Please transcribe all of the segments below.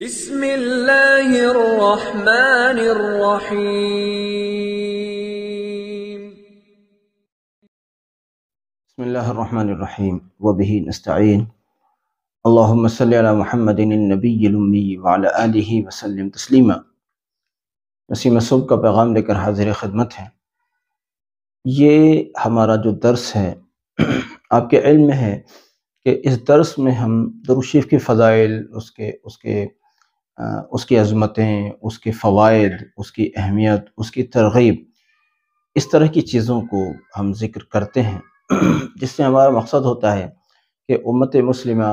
بسم اللہ الرحمن الرحیم۔ بسم اللہ الرحمن الرحیم وبہ نستعین۔ اللہم صلی علی محمد النبی الامی وعلی آلہ وسلم تسلیما۔ نسیم صبح کا پیغام لے کر حاضر خدمت ہے۔ یہ ہمارا جو درس ہے آپ کے علم میں ہے کہ اس درس میں ہم درود شریف کے فضائل، اس کی عظمتیں، اس کے فوائد، اس کی اہمیت، اس کی ترغیب، اس طرح کی چیزوں کو ہم ذکر کرتے ہیں جس سے ہمارا مقصد ہوتا ہے کہ امت مسلمہ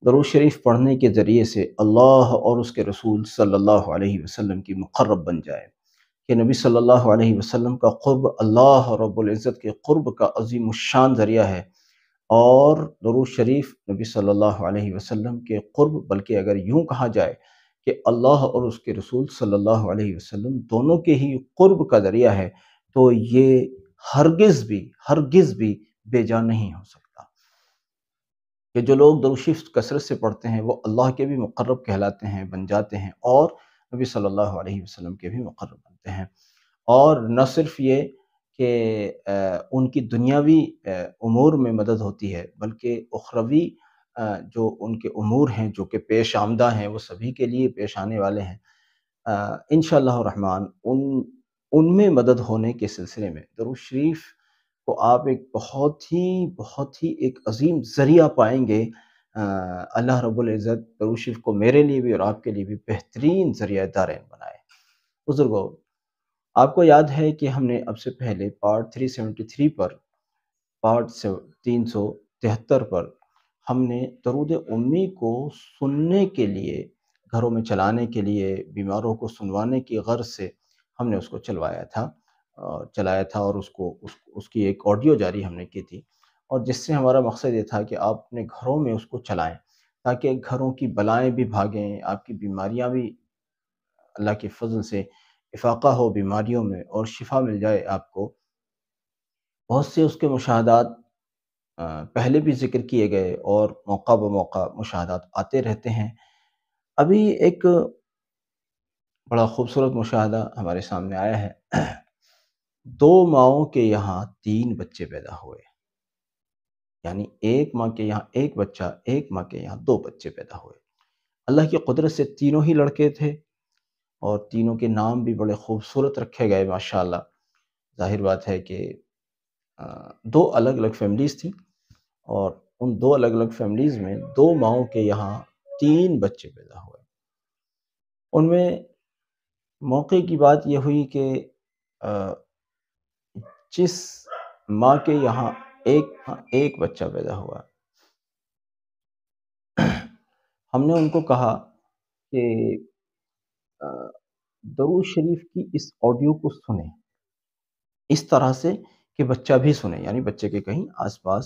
درود شریف پڑھنے کے ذریعے سے اللہ اور اس کے رسول صلی اللہ علیہ وسلم کی مقرب بن جائے، کہ نبی صلی اللہ علیہ وسلم کا قرب اللہ رب العزت کے قرب کا عظیم الشان ذریعہ ہے، اور درود شریف نبی صلی اللہ علیہ وسلم کے قرب، بلکہ اگر یوں کہا جائے کہ اللہ اور اس کے رسول صلی اللہ علیہ وسلم دونوں کے ہی قرب کا ذریعہ ہے، تو یہ ہرگز بھی بے جا نہیں ہو سکتا کہ جو لوگ درود شریف کثرت سے پڑھتے ہیں وہ اللہ کے بھی مقرب کہلاتے ہیں، بن جاتے ہیں، اور نبی صلی اللہ علیہ وسلم کے بھی مقرب بنتے ہیں۔ اور نہ صرف یہ کہ ان کی دنیاوی امور میں مدد ہوتی ہے، بلکہ اخروی جو ان کے امور ہیں جو کہ پیش آمدہ ہیں، وہ سبھی کے لیے پیش آنے والے ہیں، انشاءاللہ الرحمن ان میں مدد ہونے کے سلسلے میں درود شریف کو آپ ایک بہت ہی ایک عظیم ذریعہ پائیں گے۔ اللہ رب العزت درود شریف کو میرے لیے بھی اور آپ کے لیے بھی بہترین ذریعہ دارین بنائے۔ بزرگوں، آپ کو یاد ہے کہ ہم نے اب سے پہلے پارٹ 373 پر، پارٹ 373 پر ہم نے درود امی کو سننے کے لیے، گھروں میں چلانے کے لیے، بیماروں کو سنوانے کی غرض سے ہم نے اس کو چلایا تھا اور اس کی ایک آڈیو جاری ہم نے کی تھی، اور جس سے ہمارا مقصد یہ تھا کہ آپ اپنے گھروں میں اس کو چلائیں تاکہ گھروں کی بلائیں بھی بھاگیں، آپ کی بیماریاں بھی اللہ کے فضل سے افاقہ ہو بیماریوں میں، اور شفا مل جائے آپ کو۔ بہت سے اس کے مشاہدات پہلے بھی ذکر کیے گئے اور موقع بموقع مشاہدات آتے رہتے ہیں۔ ابھی ایک بڑا خوبصورت مشاہدہ ہمارے سامنے آیا ہے۔ 2 ماؤں کے یہاں 3 بچے پیدا ہوئے، یعنی ایک ماں کے یہاں ایک بچہ، ایک ماں کے یہاں 2 بچے پیدا ہوئے۔ اللہ کی قدرت سے تینوں ہی لڑکے تھے، اور تینوں کے نام بھی بڑے خوبصورت رکھے گئے ماشاءاللہ۔ ظاہر بات ہے کہ 2 الگ الگ فیملیز تھیں، اور ان 2 الگ الگ فیملیز میں 2 ماؤں کے یہاں 3 بچے پیدا ہوئے۔ ان میں موقع کی بات یہ ہوئی کہ جس ماں کے یہاں ایک بچہ پیدا ہوا، ہم نے ان کو کہا کہ درود شریف کی اس آڈیو کو سنیں اس طرح سے کہ بچہ بھی سنے، یعنی بچے کے کہیں آس پاس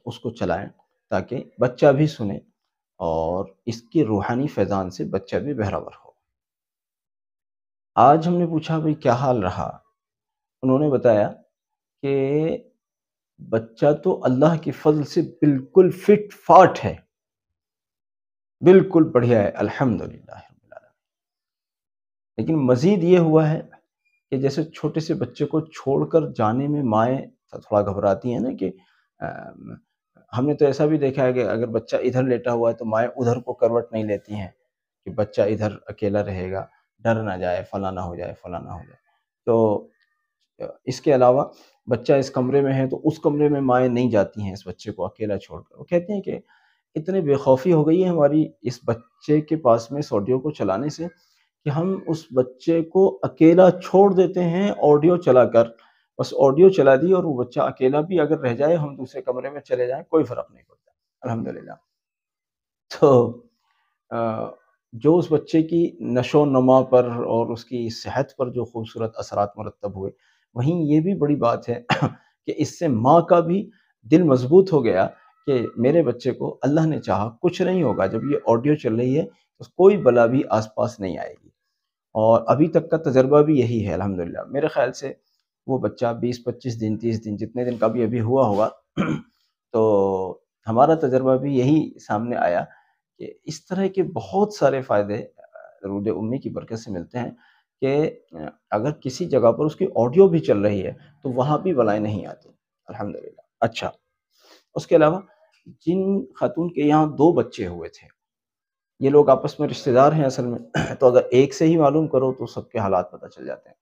اس کو چلائیں تاکہ بچہ بھی سنے اور اس کی روحانی فیضان سے بچہ بھی بہرور ہو۔ آج ہم نے پوچھا بھئی کیا حال رہا؟ انہوں نے بتایا کہ بچہ تو اللہ کے فضل سے بالکل فٹ فاٹ ہے، بالکل بڑھیا ہے، الحمدللہ رب العالمین۔ لیکن مزید یہ ہوا ہے کہ جیسے چھوٹے سے بچے کو چھوڑ کر جانے میں مائیں تھوڑا گھبراتی ہیں نا، کہ ہم نے تو ایسا بھی دیکھا ہے کہ اگر بچہ ادھر لیٹا ہوا ہے تو مائیں ادھر کو کروٹ نہیں لیتی ہیں کہ بچہ ادھر اکیلا رہے گا، ڈر نہ جائے، فلاں نہ ہو جائے، فلاں نہ ہو جائے۔ تو اس کے علاوہ بچہ اس کمرے میں ہے تو اس کمرے میں مائیں نہیں جاتی ہیں اس بچے کو اکیلا چھوڑ کر۔ وہ کہتے ہیں کہ اتنے بے خوفی ہو گئی ہے ہماری اس بچے کے پاس میں اس آڈیو کو چلانے سے کہ ہم اس بچے کو اکیلا چھوڑ دیتے ہیں آڈیو چلا کر، بس آڈیو چلا دی اور وہ بچہ اکیلا بھی اگر رہ جائے، ہم دوسرے کمرے میں چلے جائیں، کوئی فرق نہیں پڑتا، الحمدللہ۔ تو جو اس بچے کی نشو و نما پر اور اس کی صحت پر جو خوبصورت اثرات مرتب ہوئے، وہیں یہ بھی بڑی بات ہے کہ اس سے ماں کا بھی دل مضبوط ہو گیا کہ میرے بچے کو اللہ نے چاہا کچھ نہیں ہوگا، جب یہ آڈیو چل رہی ہے تو کوئی بلا بھی آس پاس نہیں آئے گی۔ اور ابھی تک کا تجربہ بھی یہی ہے الحمدللہ۔ میرے خیال سے وہ بچہ 20-25 دن 30 دن جتنے دن کا بھی ابھی ہوا ہوگا تو ہمارا تجربہ بھی یہی سامنے آیا کہ اس طرح کے بہت سارے فائدے درود امی کی برکت سے ملتے ہیں کہ اگر کسی جگہ پر اس کی آڈیو بھی چل رہی ہے تو وہاں بھی بلائیں نہیں آتی الحمدللہ۔ اچھا، اس کے علاوہ جن خاتون کے یہاں 2 بچے ہوئے تھے، یہ لوگ آپس میں رشتہ دار ہیں اصل میں تو اگر ایک سے ہی معلوم کرو تو سب کے حالات پتہ چل جاتے ہیں۔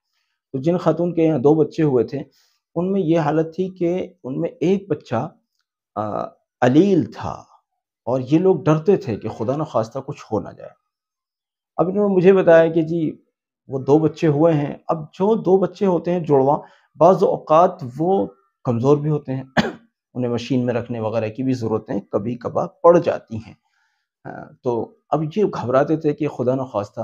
تو جن خاتون کے یہاں 2 بچے ہوئے تھے، ان میں یہ حالت تھی کہ ان میں ایک بچہ علیل تھا، اور یہ لوگ ڈرتے تھے کہ خدا نخواستہ کچھ ہو نہ جائے۔ اب انہوں نے مجھے بتایا کہ جی وہ 2 بچے ہوئے ہیں، اب جو 2 بچے ہوتے ہیں جڑواں، بعض اوقات وہ کمزور بھی ہوتے ہیں انہیں مشین میں رکھنے وغیرہ کی بھی ضرورتیں کبھی کبھار پڑ جاتی ہیں۔ تو اب یہ گھبراتے تھے کہ خدا نخواستہ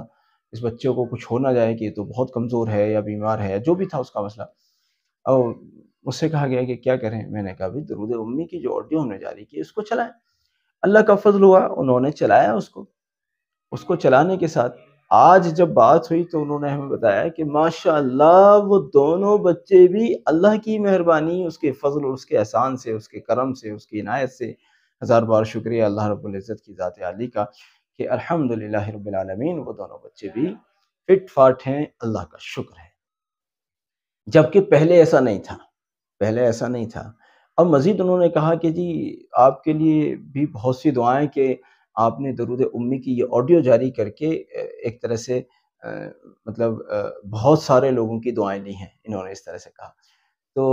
اس بچے کو کچھ ہو نہ جائے کہ یہ تو بہت کمزور ہے یا بیمار ہے، جو بھی تھا اس کا مسئلہ۔ اور مجھ سے کہا گیا کہ کیا کریں؟ میں نے کہا بھی درود امی کی جو آڈیو ہم نے جاری کی اس کو چلائیں۔ اللہ کا فضل ہوا، انہوں نے چلایا اس کو چلانے کے ساتھ آج جب بات ہوئی تو انہوں نے ہمیں بتایا کہ ماشاءاللہ وہ دونوں بچے بھی اللہ کی مہربانی، اس کے فضل اور اس کے احسان سے، اس کے کرم سے، اس کی عنایت سے، ہزار بار شکریہ اللہ رب العزت کی ذات عالی کا کہ الحمدللہ رب العالمین وہ دونوں بچے بھی فٹ فاٹ ہیں، اللہ کا شکر ہے۔ جبکہ پہلے ایسا نہیں تھا۔ اب مزید انہوں نے کہا کہ جی آپ کے لیے بھی بہت سی دعائیں کہ آپ نے درود امی کی یہ آڈیو جاری کر کے ایک طرح سے مطلب بہت سارے لوگوں کی دعائیں لی ہیں، انہوں نے اس طرح سے کہا۔ تو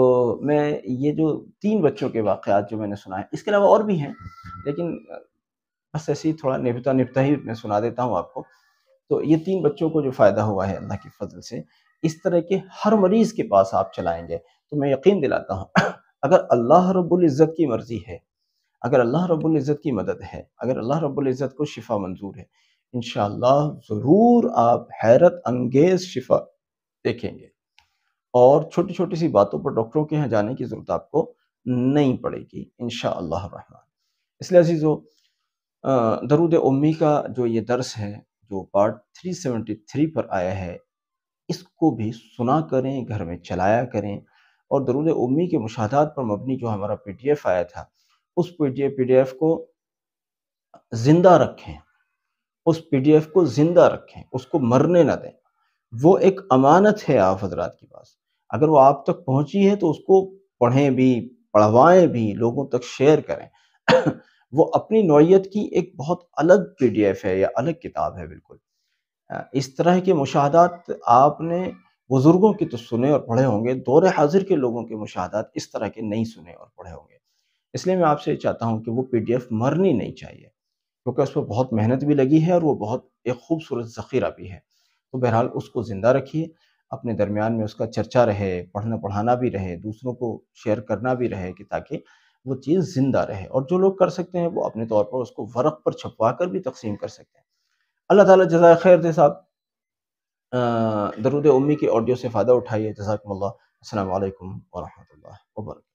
میں یہ جو 3 بچوں کے واقعات جو میں نے سنا ہے، اس کے علاوہ اور بھی ہیں لیکن بس ایسے ہی تھوڑا نبتا ہی میں سنا دیتا ہوں آپ کو۔ تو یہ 3 بچوں کو جو فائدہ ہوا ہے اللہ کے فضل سے، اس طرح کے ہر مریض کے پاس آپ چلائیں گے تو میں یقین دلاتا ہوں اگر اللہ رب العزت کی مرضی ہے، اگر اللہ رب العزت کی مدد ہے، اگر اللہ رب العزت کو شفا منظور ہے، انشاءاللہ ضرور آپ حیرت انگیز شفا دیکھیں گے، اور چھوٹی چھوٹی سی باتوں پر ڈاکٹروں کے یہاں جانے کی ضرورت آپ کو نہیں پڑے گی انشاءاللہ الرحمن۔ اس لیے عزیزو، درود امی کا جو یہ درس ہے جو پارٹ 373 پر آیا ہے، اس کو بھی سنا کریں، گھر میں چلایا کریں، اور درود امی کے مشاہدات پر مبنی جو ہمارا PDF آیا تھا اس PDF کو زندہ رکھیں، اس کو مرنے نہ دیں۔ وہ ایک امانت ہے آپ حضرات کے پاس، اگر وہ آپ تک پہنچی ہے تو اس کو پڑھیں بھی، پڑھوائیں بھی، لوگوں تک شیئر کریں وہ اپنی نوعیت کی ایک بہت الگ PDF ہے یا الگ کتاب ہے بالکل۔ اس طرح کے مشاہدات آپ نے بزرگوں کی تو سنے اور پڑھے ہوں گے، دور حاضر کے لوگوں کے مشاہدات اس طرح کے نہیں سنے اور پڑھے ہوں گے۔ اس لیے میں آپ سے چاہتا ہوں کہ وہ PDF مرنی نہیں چاہیے، کیونکہ اس پہ بہت محنت بھی لگی ہے اور وہ بہت ایک خوبصورت ذخیرہ بھی ہے۔ تو بہرحال اس کو زندہ رکھیے، اپنے درمیان میں اس کا چرچا رہے، پڑھنا پڑھانا بھی رہے، دوسروں کو شیئر کرنا بھی رہے کہ تاکہ وہ چیز زندہ رہے، اور جو لوگ کر سکتے ہیں وہ اپنے طور پر اس کو ورق پر چھپوا کر بھی تقسیم کر سکتے ہیں۔ اللہ تعالیٰ جزائے خیر دے صاحب، درود امی کی آڈیو سے فائدہ اٹھائیے، جزاکم اللہ۔ السلام علیکم ورحمۃ اللہ وبرکاتہ۔